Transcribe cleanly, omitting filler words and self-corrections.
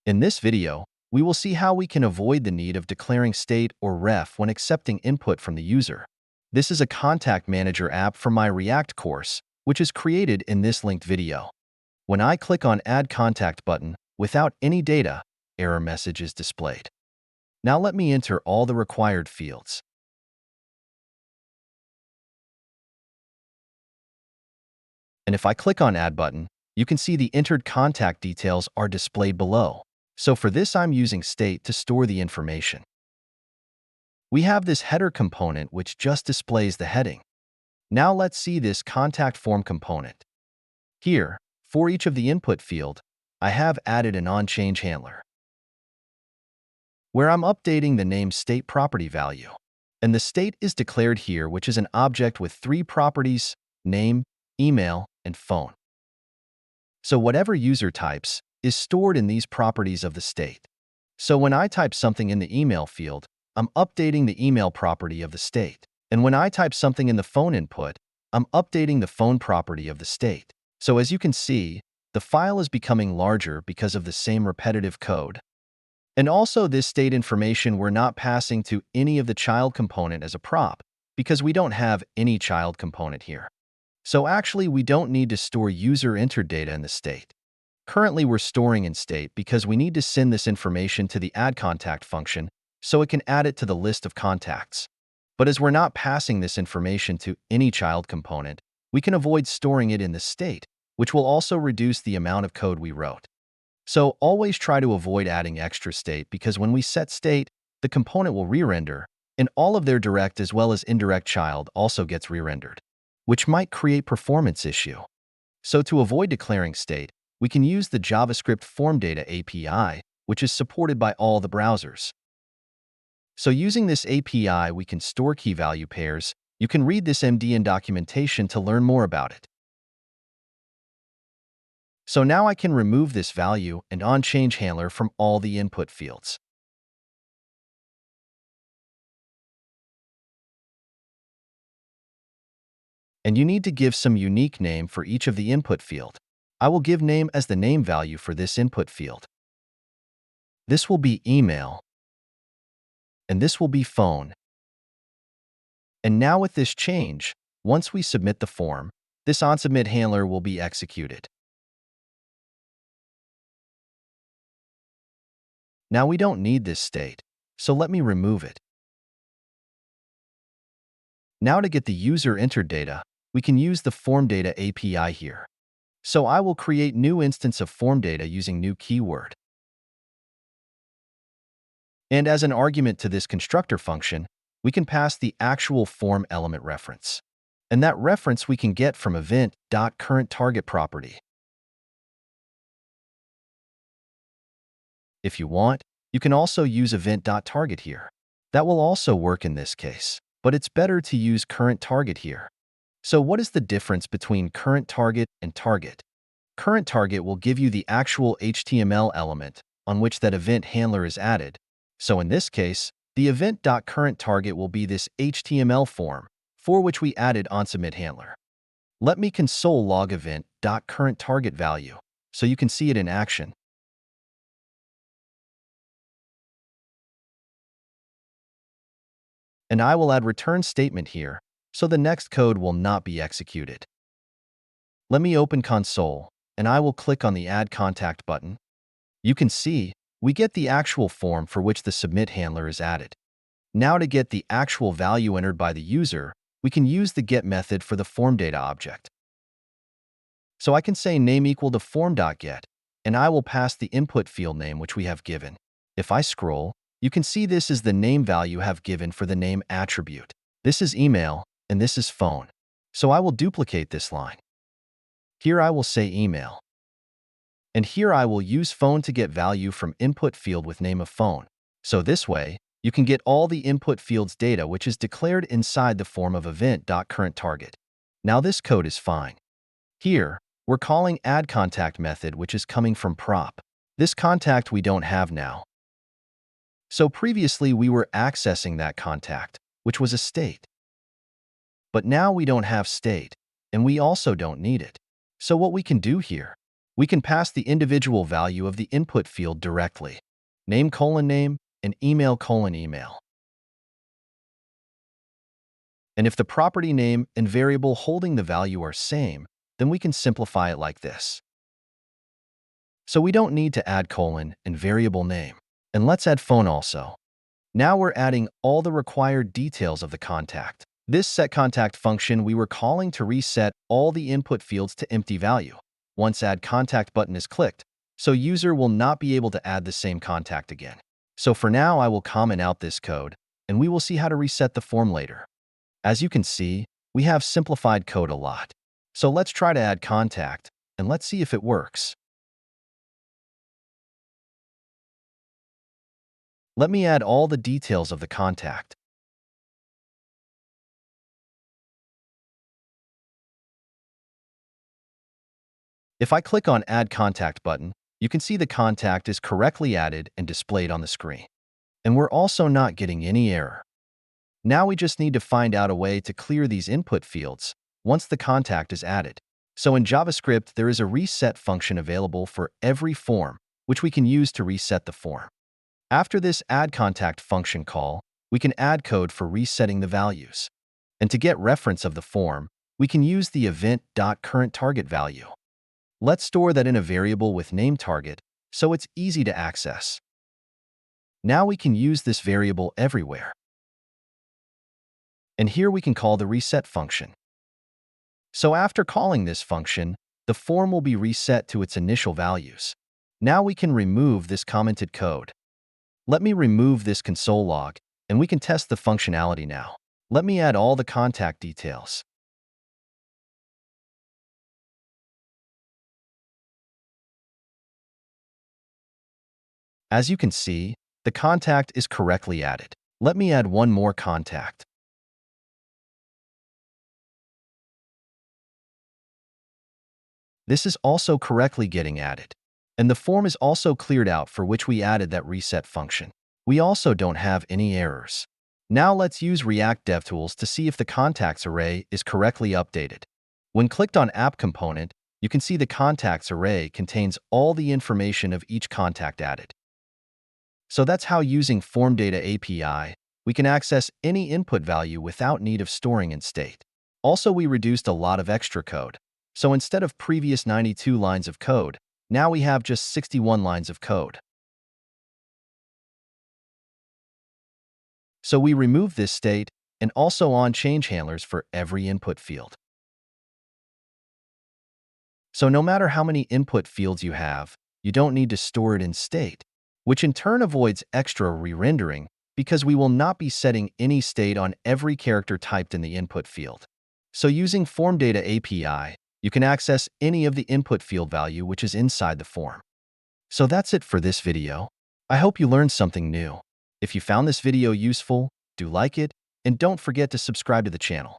In this video, we will see how we can avoid the need of declaring state or ref when accepting input from the user. This is a contact manager app from my React course, which is created in this linked video. When I click on Add Contact button, without any data, error message is displayed. Now let me enter all the required fields. And if I click on Add button, you can see the entered contact details are displayed below. So for this, I'm using state to store the information. We have this header component which just displays the heading. Now let's see this contact form component. Here, for each of the input field, I have added an onChange handler, where I'm updating the name state property value. And the state is declared here, which is an object with 3 properties: name, email, and phone. So whatever user types is stored in these properties of the state. So when I type something in the email field, I'm updating the email property of the state. And when I type something in the phone input, I'm updating the phone property of the state. So as you can see, the file is becoming larger because of the same repetitive code. And also this state information we're not passing to any of the child component as a prop, because we don't have any child component here. So actually we don't need to store user entered data in the state. Currently we're storing in state because we need to send this information to the add contact function so it can add it to the list of contacts. But as we're not passing this information to any child component, we can avoid storing it in the state, which will also reduce the amount of code we wrote. So always try to avoid adding extra state, because when we set state, the component will re-render, and all of their direct as well as indirect child also gets re-rendered, which might create performance issue. So to avoid declaring state, we can use the JavaScript FormData API, which is supported by all the browsers. So using this API, we can store key-value pairs. You can read this MDN documentation to learn more about it. So now I can remove this value and onChange handler from all the input fields. And you need to give some unique name for each of the input field. I will give name as the name value for this input field. This will be email, and this will be phone. And now with this change, once we submit the form, this onSubmit handler will be executed. Now we don't need this state, so let me remove it. Now to get the user entered data, we can use the FormData API here. So I will create new instance of FormData using new keyword. And as an argument to this constructor function, we can pass the actual form element reference. And that reference we can get from event.currentTarget property. If you want, you can also use event.target here. That will also work in this case, but it's better to use currentTarget here. So what is the difference between currentTarget and target? CurrentTarget will give you the actual HTML element on which that event handler is added. So in this case, the event.currentTarget will be this HTML form for which we added onSubmit handler. Let me console log event.currentTarget value so you can see it in action. And I will add return statement here, so the next code will not be executed. Let me open console, and I will click on the Add Contact button. You can see we get the actual form for which the submit handler is added. Now to get the actual value entered by the user, we can use the get method for the FormData object. So I can say name equal to form.get, and I will pass the input field name which we have given. If I scroll, you can see this is the name value have given for the name attribute. This is email, and this is phone. So I will duplicate this line. Here I will say email. And here I will use phone to get value from input field with name of phone. So this way, you can get all the input field's data which is declared inside the form of event.currentTarget. Now this code is fine. Here, we're calling add contact method which is coming from prop. This contact we don't have now. So previously we were accessing that contact, which was a state. But now we don't have state, and we also don't need it. So what we can do here, We can pass the individual value of the input field directly, name:name and email:email. And if the property name and variable holding the value are same, then we can simplify it like this. So we don't need to add colon and variable name. And let's add phone also. Now we're adding all the required details of the contact. This setContact function we were calling to reset all the input fields to empty value once Add Contact button is clicked, so user will not be able to add the same contact again. So for now, I will comment out this code, and we will see how to reset the form later. As you can see, we have simplified code a lot. So let's try to add contact, and let's see if it works. Let me add all the details of the contact. If I click on Add Contact button, you can see the contact is correctly added and displayed on the screen. And we're also not getting any error. Now we just need to find out a way to clear these input fields once the contact is added. So in JavaScript, there is a reset function available for every form, which we can use to reset the form. After this Add Contact function call, we can add code for resetting the values. And to get reference of the form, we can use the event.currentTargetValue. Let's store that in a variable with name target, so it's easy to access. Now we can use this variable everywhere. And here we can call the reset function. So after calling this function, the form will be reset to its initial values. Now we can remove this commented code. Let me remove this console log, and we can test the functionality now. Let me add all the contact details. As you can see, the contact is correctly added. Let me add one more contact. This is also correctly getting added. And the form is also cleared out for which we added that reset function. We also don't have any errors. Now let's use React DevTools to see if the contacts array is correctly updated. When clicked on App Component, you can see the contacts array contains all the information of each contact added. So that's how using FormData API, we can access any input value without need of storing in state. Also, we reduced a lot of extra code. So instead of previous 92 lines of code, now we have just 61 lines of code. So we remove this state and also onChange handlers for every input field. So no matter how many input fields you have, you don't need to store it in state, which in turn avoids extra re-rendering because we will not be setting any state on every character typed in the input field. So using FormData API, you can access any of the input field value which is inside the form. So that's it for this video. I hope you learned something new. If you found this video useful, do like it, and don't forget to subscribe to the channel.